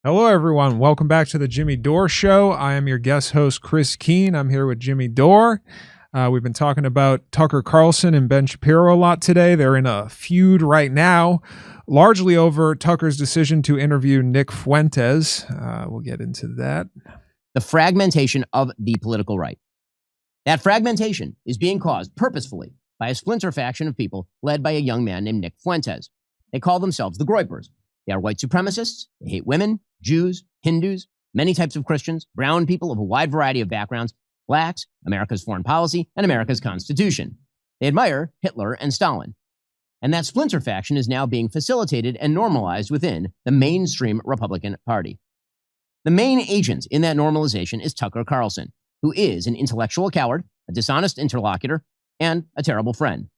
Hello, everyone. Welcome back to the Jimmy Dore Show. I am your guest host, Chris Keene. I'm here with Jimmy Dore. We've been talking about Tucker Carlson and Ben Shapiro a lot today. They're in a feud right now, largely over Tucker's decision to interview Nick Fuentes. We'll get into that. The fragmentation of the political right. That fragmentation is being caused purposefully by a splinter faction of people led by a young man named Nick Fuentes. They call themselves the Groypers. They are white supremacists. They hate women, Jews, Hindus, many types of Christians, brown people of a wide variety of backgrounds, blacks, America's foreign policy, and America's Constitution. They admire Hitler and Stalin. And that splinter faction is now being facilitated and normalized within the mainstream Republican Party. The main agent in that normalization is Tucker Carlson, who is an intellectual coward, a dishonest interlocutor, and a terrible friend.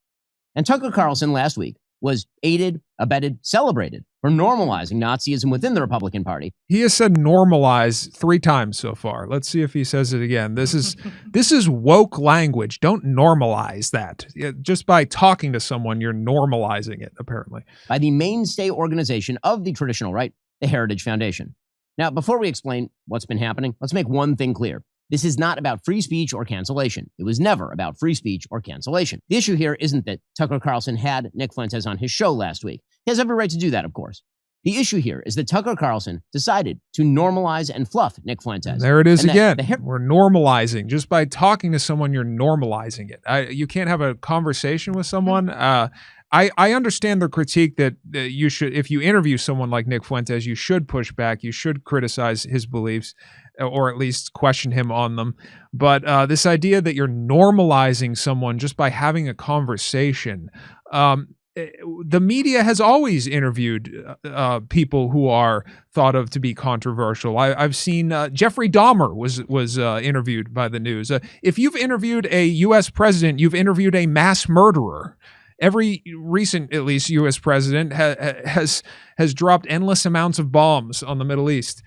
And Tucker Carlson last week was aided, abetted, celebrated for normalizing Nazism within the Republican Party. He has said normalize 3 times so far. Let's see if he says it again. This is woke language. Don't normalize that. Just by talking to someone, you're normalizing it, apparently. By the mainstay organization of the traditional right, the Heritage Foundation. Now, before we explain what's been happening, let's make one thing clear. This is not about free speech or cancellation. It was never about free speech or cancellation. The issue here isn't that Tucker Carlson had Nick Fuentes on his show last week. He has every right to do that, of course. The issue here is that Tucker Carlson decided to normalize and fluff Nick Fuentes. There it is again. We're normalizing. Just by talking to someone, you're normalizing it. You can't have a conversation with someone. I understand the critique that you should, if you interview someone like Nick Fuentes, you should push back. You should criticize his beliefs, or at least question him on them. But this idea that you're normalizing someone just by having a conversation, the media has always interviewed people who are thought of to be controversial. I've seen Jeffrey Dahmer was interviewed by the news. If you've interviewed a U.S. president, you've interviewed a mass murderer. Every recent, at least, U.S. president has dropped endless amounts of bombs on the Middle East.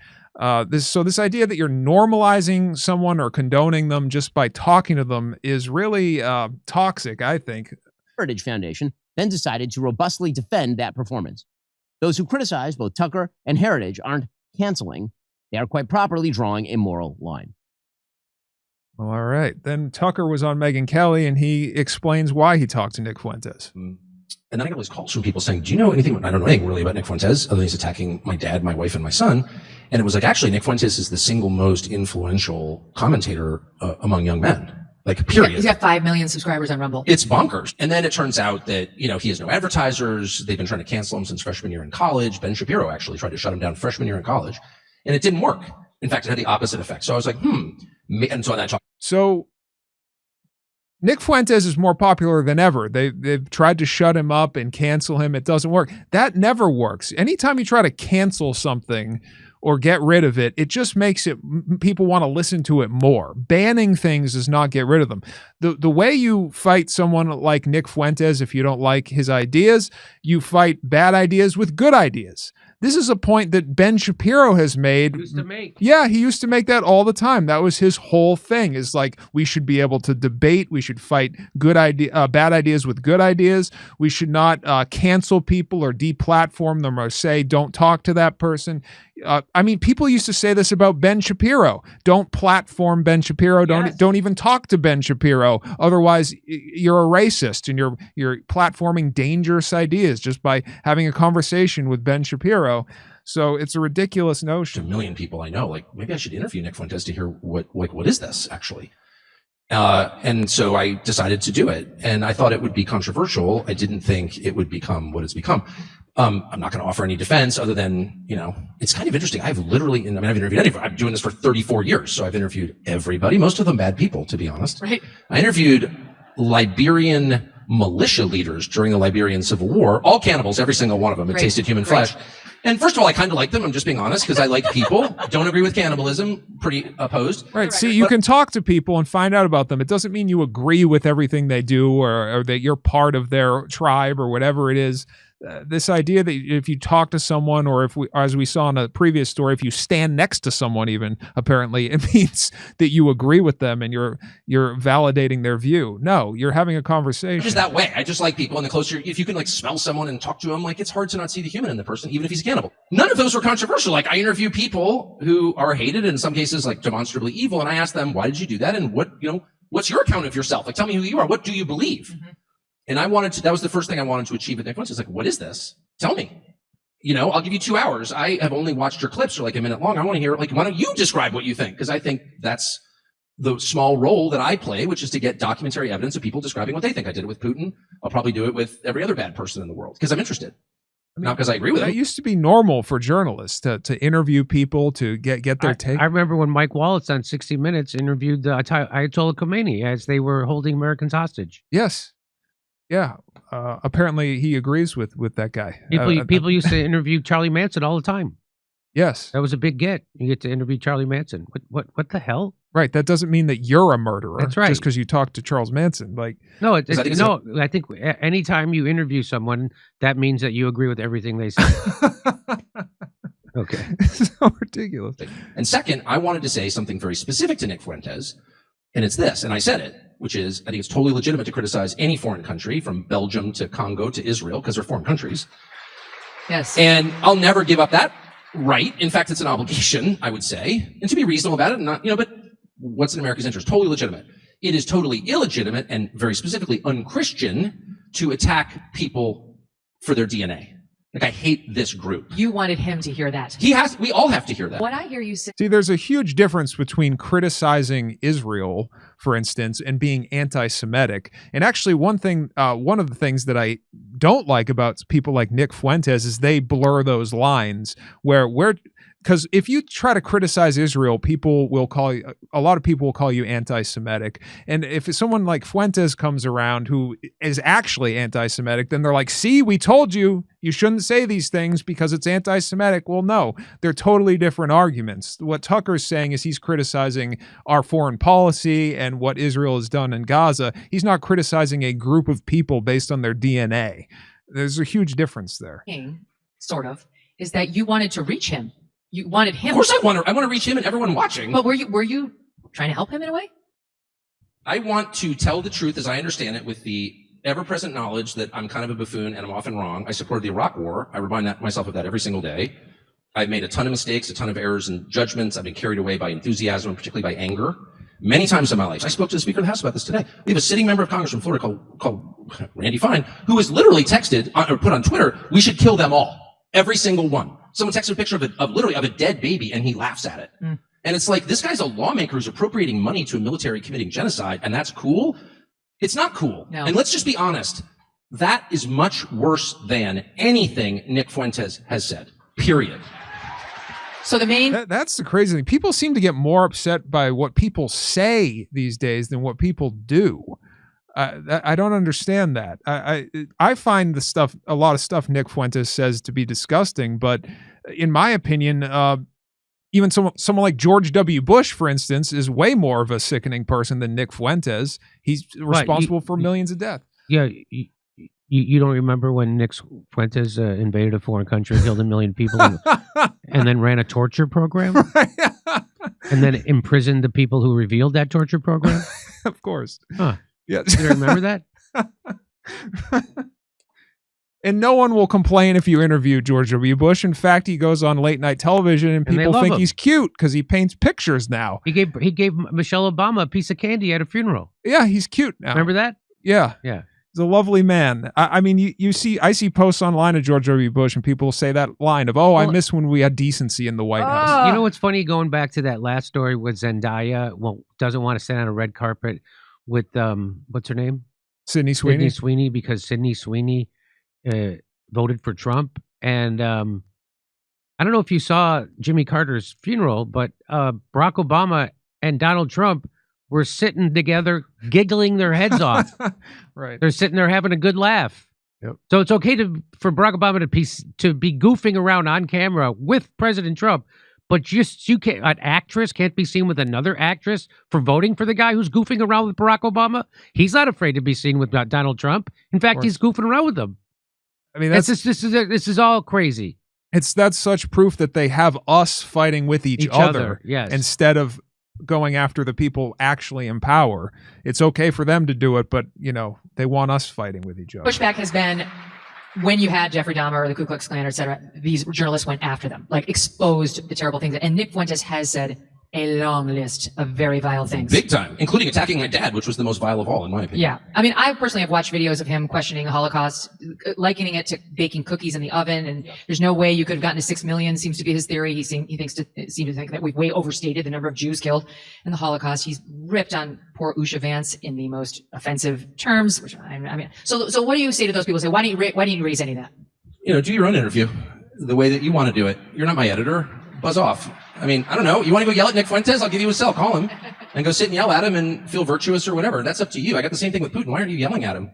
This idea that you're normalizing someone or condoning them just by talking to them is really toxic, I think. Heritage Foundation then decided to robustly defend that performance. Those who criticize both Tucker and Heritage aren't canceling. They are quite properly drawing a moral line. All right. Then Tucker was on Megyn Kelly, and he explains why he talked to Nick Fuentes. And then I got all these calls from people saying, do you know anything? I don't know anything really about Nick Fuentes, other than he's attacking my dad, my wife, and my son. And it was like, actually, Nick Fuentes is the single most influential commentator among young men. Like, period. He's got 5 million subscribers on Rumble. It's bonkers. And then it turns out that, he has no advertisers. They've been trying to cancel him since freshman year in college. Ben Shapiro actually tried to shut him down freshman year in college. And it didn't work. In fact, it had the opposite effect. So I was like, And so on that. So Nick Fuentes is more popular than ever. They've tried to shut him up and cancel him. It doesn't work. That never works. Anytime you try to cancel something or get rid of it, it just makes it people want to listen to it more. Banning things does not get rid of them. The way you fight someone like Nick Fuentes, if you don't like his ideas, you fight bad ideas with good ideas. This is a point that Ben Shapiro has made. Yeah, he used to make that all the time. That was his whole thing, is like, we should be able to debate. We should fight bad ideas with good ideas. We should not cancel people or deplatform them or say, don't talk to that person. People used to say this about Ben Shapiro. Don't platform Ben Shapiro. Don't even talk to Ben Shapiro. Otherwise, you're a racist and you're platforming dangerous ideas just by having a conversation with Ben Shapiro. So it's a ridiculous notion. A million people I know, like, maybe I should interview Nick Fuentes to hear what is this actually? And so I decided to do it, and I thought it would be controversial. I didn't think it would become what it's become. I'm not going to offer any defense other than, it's kind of interesting. I've interviewed I'm doing this for 34 years. So I've interviewed everybody, most of them bad people, to be honest. Right. I interviewed Liberian militia leaders during the Liberian Civil War, all cannibals, every single one of them. It tasted human flesh. And first of all, I kind of like them. I'm just being honest, because I like people. Don't agree with cannibalism. Pretty opposed. Right. See, you can talk to people and find out about them. It doesn't mean you agree with everything they do or that you're part of their tribe or whatever it is. this idea that if you talk to someone, or if we, as we saw in a previous story, if you stand next to someone, even apparently it means that you agree with them and you're validating their view. No, you're having a conversation. Just that way. I just like people, and the closer, if you can like smell someone and talk to them, like it's hard to not see the human in the person, even if he's a cannibal. None of those were controversial. Like I interview people who are hated, and in some cases like demonstrably evil, and I ask them, why did you do that? And what, what's your account of yourself? Like tell me who you are. What do you believe? Mm-hmm. And that was the first thing I wanted to achieve at Nick Fuentes. Like, what is this? Tell me. I'll give you 2 hours. I have only watched your clips for like a minute long. I want to hear, like, why don't you describe what you think? Because I think that's the small role that I play, which is to get documentary evidence of people describing what they think. I did it with Putin. I'll probably do it with every other bad person in the world because I'm interested. Not because I agree with them. That used to be normal for journalists to interview people, to get their take. I remember when Mike Wallace on 60 Minutes interviewed Ayatollah Khomeini as they were holding Americans hostage. Yes. Yeah, apparently he agrees with that guy. People used to interview Charlie Manson all the time. Yes, that was a big get. You get to interview Charlie Manson. What the hell? Right. That doesn't mean that you're a murderer. That's right. Just because you talked to Charles Manson, like no, I think anytime you interview someone, that means that you agree with everything they say. Okay, it's so ridiculous. And second, I wanted to say something very specific to Nick Fuentes, and it's this, and I said it, which is, I think it's totally legitimate to criticize any foreign country, from Belgium to Congo to Israel, because they're foreign countries. Yes. And I'll never give up that right. In fact, it's an obligation, I would say, and to be reasonable about it, and not, but what's in America's interest? Totally legitimate. It is totally illegitimate and very specifically unchristian to attack people for their DNA. Like, I hate this group. You wanted him to hear that. We all have to hear that. What I hear you say. See, there's a huge difference between criticizing Israel, for instance, and being anti-Semitic. And actually, one of the things that I don't like about people like Nick Fuentes is they blur those lines because if you try to criticize Israel, a lot of people will call you anti-Semitic. And if someone like Fuentes comes around who is actually anti-Semitic, then they're like, see, we told you shouldn't say these things because it's anti-Semitic. Well, no, they're totally different arguments. What Tucker's saying is he's criticizing our foreign policy and what Israel has done in Gaza. He's not criticizing a group of people based on their DNA. There's a huge difference there. Sort of, is that you wanted to reach him. You wanted him. Of course I want to reach him and everyone watching. But were you trying to help him in a way? I want to tell the truth as I understand it, with the ever-present knowledge that I'm kind of a buffoon and I'm often wrong. I supported the Iraq War. I remind myself of that every single day. I've made a ton of mistakes, a ton of errors and judgments. I've been carried away by enthusiasm, particularly by anger, many times in my life. I spoke to the Speaker of the House about this today. We have a sitting member of Congress from Florida called Randy Fine, who has literally texted or put on Twitter, we should kill them all. Every single one. Someone texted a picture of a dead baby, and he laughs at it. Mm. And it's like, this guy's a lawmaker who's appropriating money to a military committing genocide, and that's cool? It's not cool. No. And let's just be honest. That is much worse than anything Nick Fuentes has said. Period. So that's the crazy thing. People seem to get more upset by what people say these days than what people do. I don't understand that. I find a lot of stuff Nick Fuentes says to be disgusting, but in my opinion, even someone like George W. Bush, for instance, is way more of a sickening person than Nick Fuentes. He's responsible for millions of deaths. Yeah, you don't remember when Nick Fuentes invaded a foreign country, killed 1 million people, and then ran a torture program? And then imprisoned the people who revealed that torture program? Of course. Huh. Yeah. Do you remember that? And no one will complain if you interview George W. Bush. In fact, he goes on late night television and people think he's cute because he paints pictures now. He gave Michelle Obama a piece of candy at a funeral. Yeah, he's cute now. Remember that? Yeah. Yeah. He's a lovely man. I mean, I see posts online of George W. Bush and people say that line of, I miss when we had decency in the White House. You know what's funny? Going back to that last story with Zendaya, doesn't want to stand on a red carpet with, what's her name? Sydney Sweeney. Sydney Sweeney, because Sydney Sweeney voted for Trump. And I don't know if you saw Jimmy Carter's funeral, but Barack Obama and Donald Trump were sitting together, giggling their heads off. Right. They're sitting there having a good laugh. Yep. So it's okay for Barack Obama to be goofing around on camera with President Trump, but you can't. An actress can't be seen with another actress for voting for the guy who's goofing around with Barack Obama. He's not afraid to be seen with Donald Trump. In fact, he's goofing around with them. I mean, This is all crazy. that's such proof that they have us fighting with each other yes. instead of going after the people actually in power. It's okay for them to do it, but they want us fighting with each other. Pushback has been when you had Jeffrey Dahmer or the Ku Klux Klan, et cetera, these journalists went after them, like exposed the terrible things. And Nick Fuentes has said a long list of very vile things. Big time, including attacking my dad, which was the most vile of all, in my opinion. Yeah. I mean, I personally have watched videos of him questioning the Holocaust, likening it to baking cookies in the oven. And there's no way you could have gotten to 6 million, seems to be his theory. He seems to think that we've way overstated the number of Jews killed in the Holocaust. He's ripped on poor Usha Vance in the most offensive terms, which I mean, so what do you say to those people? Say, why don't you raise any of that? Do your own interview the way that you want to do it. You're not my editor. Buzz off. I mean, I don't know. You want to go yell at Nick Fuentes? I'll give you a cell. Call him and go sit and yell at him and feel virtuous or whatever. That's up to you. I got the same thing with Putin. Why aren't you yelling at him?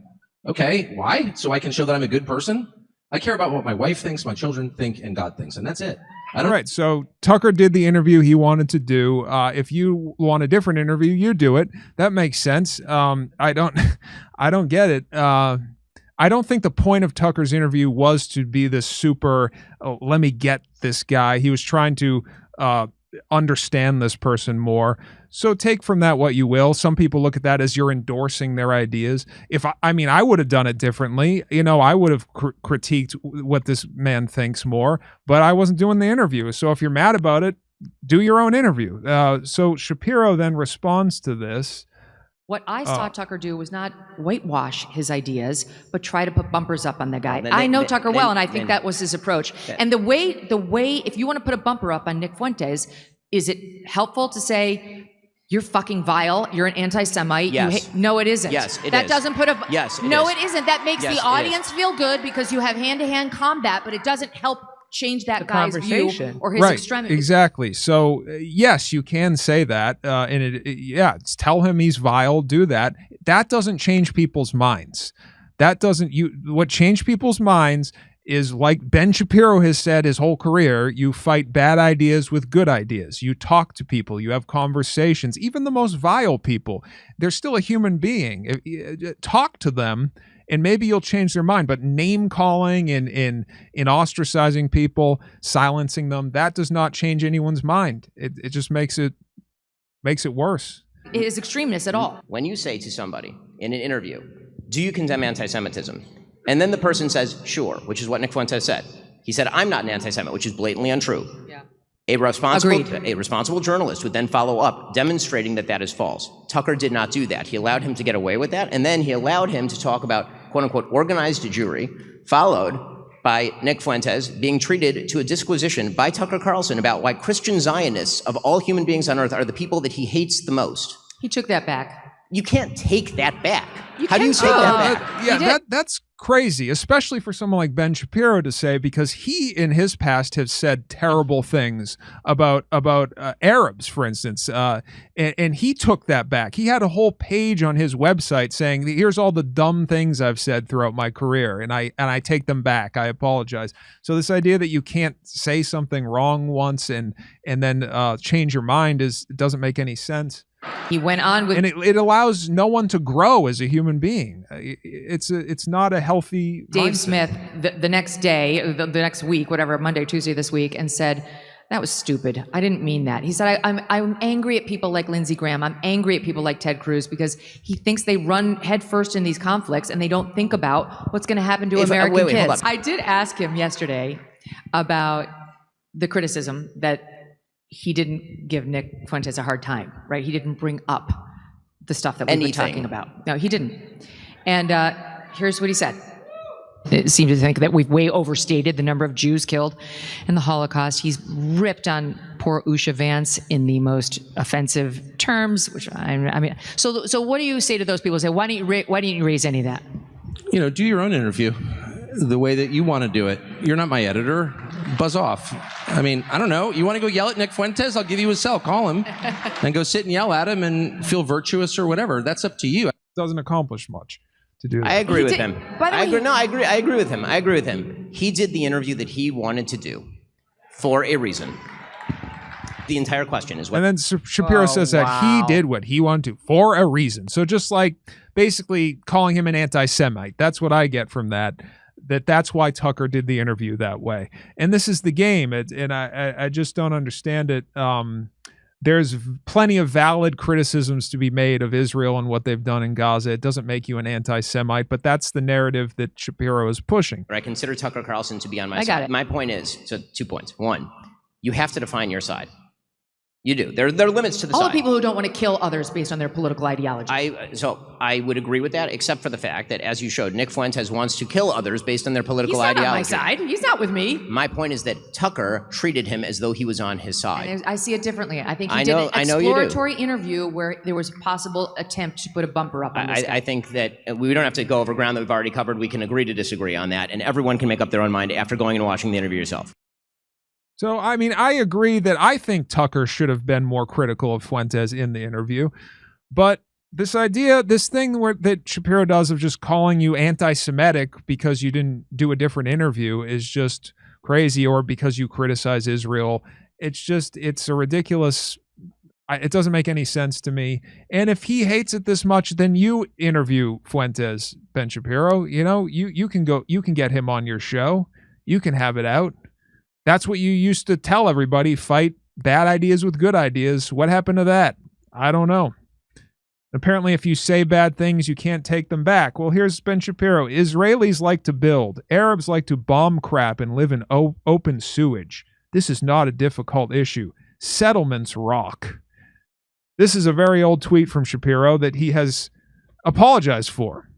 Okay. Why? So I can show that I'm a good person? I care about what my wife thinks, my children think, and God thinks. And that's it. All right. So Tucker did the interview he wanted to do. If you want a different interview, you do it. That makes sense. I don't get it. I don't think the point of Tucker's interview was to be this super, let me get this guy. He was trying to understand this person more. So take from that what you will. Some people look at that as you're endorsing their ideas. I would have done it differently. I would have critiqued what this man thinks more, but I wasn't doing the interview. So if you're mad about it, do your own interview. So Shapiro then responds to this. What I saw Tucker do was not whitewash his ideas, but try to put bumpers up on the guy. I know Tucker well, and I think that was his approach. And the way, if you want to put a bumper up on Nick Fuentes, is it helpful to say, you're fucking vile, you're an anti-Semite? Yes. No, it isn't. Yes, it that is. doesn't put a... Yes, it No, is. it isn't. That makes Yes, the it audience feel good because you have hand-to-hand combat, but it doesn't help change that guy's view conversation. or his Right, extremity. exactly. So yes, you can say that, and tell him he's vile. Do that. That doesn't change people's minds. That doesn't. What changed people's minds is, like Ben Shapiro has said his whole career, you fight bad ideas with good ideas. You talk to people. You have conversations. Even the most vile people, they're still a human being. Talk to them. And maybe you'll change their mind. But name calling and ostracizing people, silencing them, that does not change anyone's mind. It just makes it worse. His extremeness at all. When you say to somebody in an interview, do you condemn anti-Semitism? And then the person says, sure, which is what Nick Fuentes said. He said, I'm not an anti-Semite, which is blatantly untrue. Yeah. A responsible journalist would then follow up, demonstrating that that is false. Tucker did not do that. He allowed him to get away with that, and then he allowed him to talk about, quote-unquote, organized Jewry, followed by Nick Fuentes being treated to a disquisition by Tucker Carlson about why Christian Zionists of all human beings on earth are the people that he hates the most. He took that back. You can't take that back. You How do you can take too. that back? That's crazy, especially for someone like Ben Shapiro to say, because he in his past has said terrible things about Arabs, for instance, and he took that back. He had a whole page on his website saying, here's all the dumb things I've said throughout my career, and I take them back. I apologize. So this idea that you can't say something wrong once and then change your mind doesn't make any sense. He went on with... And it allows no one to grow as a human being. It's not a healthy Dave mindset. Smith the next day, the next week, whatever, Monday, Tuesday this week, and said, that was stupid. I didn't mean that. He said, I'm angry at people like Lindsey Graham. I'm angry at people like Ted Cruz because he thinks they run headfirst in these conflicts and they don't think about what's going to happen to American wait, hold kids. up. I did ask him yesterday about the criticism that he didn't give Nick Fuentes a hard time, right? He didn't bring up the stuff that we've been talking about. No, he didn't. And here's what he said. It seemed to think that we've way overstated the number of Jews killed in the Holocaust. He's ripped on poor Usha Vance in the most offensive terms, which I mean, so what do you say to those people? Say, why didn't you raise any of that? Do your own interview the way that you want to do it. You're not my editor. Buzz off. I mean, I don't know. You want to go yell at Nick Fuentes? I'll give you a cell. Call him and go sit and yell at him and feel virtuous or whatever. That's up to you. It doesn't accomplish much to do that. I agree with did- him. by the way, I agree with him. I agree with him. He did the interview that he wanted to do for a reason. The entire question is what... And then Shapiro says that he did what he wanted to for a reason. So just like basically calling him an anti-Semite. That's what I get from that. that's why Tucker did the interview that way. And this is the game. And I just don't understand it. There's plenty of valid criticisms to be made of Israel and what they've done in Gaza. It doesn't make you an anti-Semite, but that's the narrative that Shapiro is pushing. I consider Tucker Carlson to be on my side. got it. My point is, so 2 points. One, you have to define your side. You do. There are limits to the All side. the people who don't want to kill others based on their political ideology. I would agree with that, except for the fact that, as you showed, Nick Fuentes wants to kill others based on their political He's not ideology. on my side. He's not with me. My point is that Tucker treated him as though he was on his side. And I see it differently. I think he I did know- an I know you do. exploratory interview where there was a possible attempt to put a bumper up on this guy. I think that we don't have to go over ground that we've already covered. We can agree to disagree on that, and everyone can make up their own mind after going and watching the interview yourself. So, I mean, I agree that I think Tucker should have been more critical of Fuentes in the interview. But this thing that Shapiro does of just calling you anti-Semitic because you didn't do a different interview is just crazy, or because you criticize Israel. It's a ridiculous. It doesn't make any sense to me. And if he hates it this much, then you interview Fuentes, Ben Shapiro. You know, you can get him on your show. You can have it out. That's what you used to tell everybody, fight bad ideas with good ideas. What happened to that? I don't know. Apparently, if you say bad things, you can't take them back. Well, here's Ben Shapiro. Israelis like to build. Arabs like to bomb crap and live in open sewage. This is not a difficult issue. Settlements rock. This is a very old tweet from Shapiro that he has apologized for.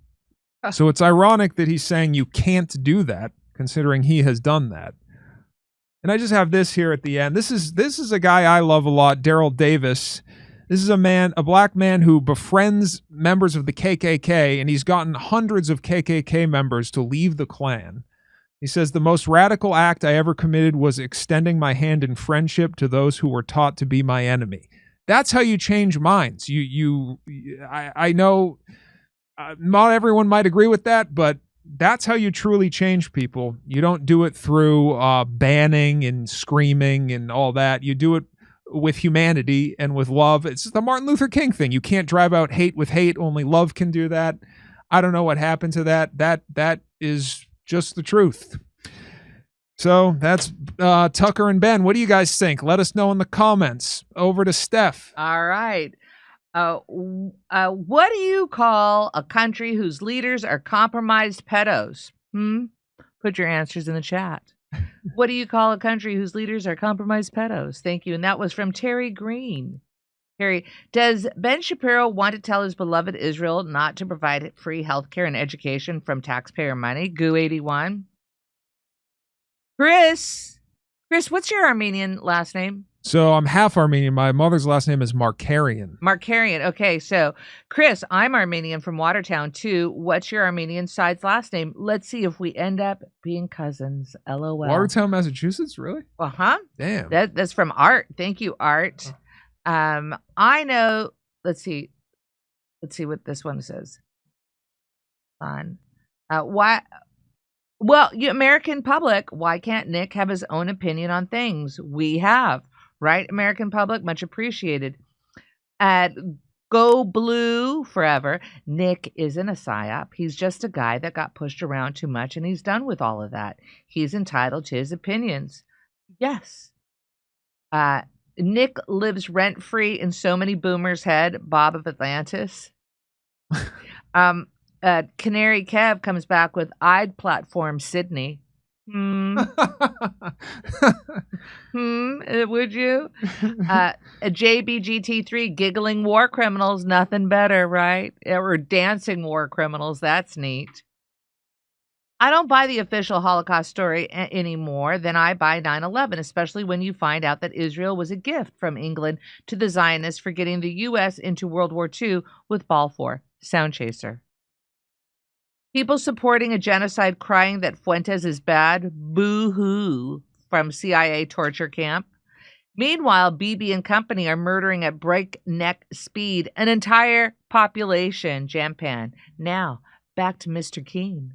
So it's ironic that he's saying you can't do that, considering he has done that. And I just have this here at the end. This is a guy I love a lot, Daryl Davis. This is a black man who befriends members of the KKK, and he's gotten hundreds of KKK members to leave the Klan. He says, the most radical act I ever committed was extending my hand in friendship to those who were taught to be my enemy. That's how you change minds. I know not everyone might agree with that, but that's how you truly change people. You don't do it through banning and screaming and all that. You do it with humanity and with love. It's the Martin Luther King thing. You can't drive out hate with hate. Only love can do that. I don't know what happened to that. That is just the truth. So that's Tucker and Ben. What do you guys think? Let us know in the comments. Over to Steph. All right. What do you call a country whose leaders are compromised pedos? Put your answers in the chat. What do you call a country whose leaders are compromised pedos? Thank you. And that was from Terry Green. Terry, does Ben Shapiro want to tell his beloved Israel not to provide free healthcare and education from taxpayer money? Goo81. Chris, what's your Armenian last name? So I'm half Armenian. My mother's last name is Markarian. Markarian. Okay, so Chris, I'm Armenian from Watertown too. What's your Armenian side's last name? Let's see if we end up being cousins. LOL. Watertown, Massachusetts? Really? Uh-huh. Damn. That's from Art. Thank you, Art. I know. Let's see what this one says. On why? Well, you American public, why can't Nick have his own opinion on things? We have. Right, American public? Much appreciated. At Go Blue Forever, Nick isn't a psyop. He's just a guy that got pushed around too much, and he's done with all of that. He's entitled to his opinions. Yes. Nick lives rent-free in so many boomers' head. Bob of Atlantis. Canary Kev comes back with I'd platform Sydney. Would you? A JBGT3 giggling war criminals, nothing better, right? Or dancing war criminals, that's neat. I don't buy the official Holocaust story any more than I buy 9/11, especially when you find out that Israel was a gift from England to the Zionists for getting the U.S. into World War II with Balfour. Sound chaser. People supporting a genocide crying that Fuentes is bad. Boo-hoo from CIA torture camp. Meanwhile, Bibi and company are murdering at breakneck speed an entire population. Jampan. Now, back to Mr. Keene.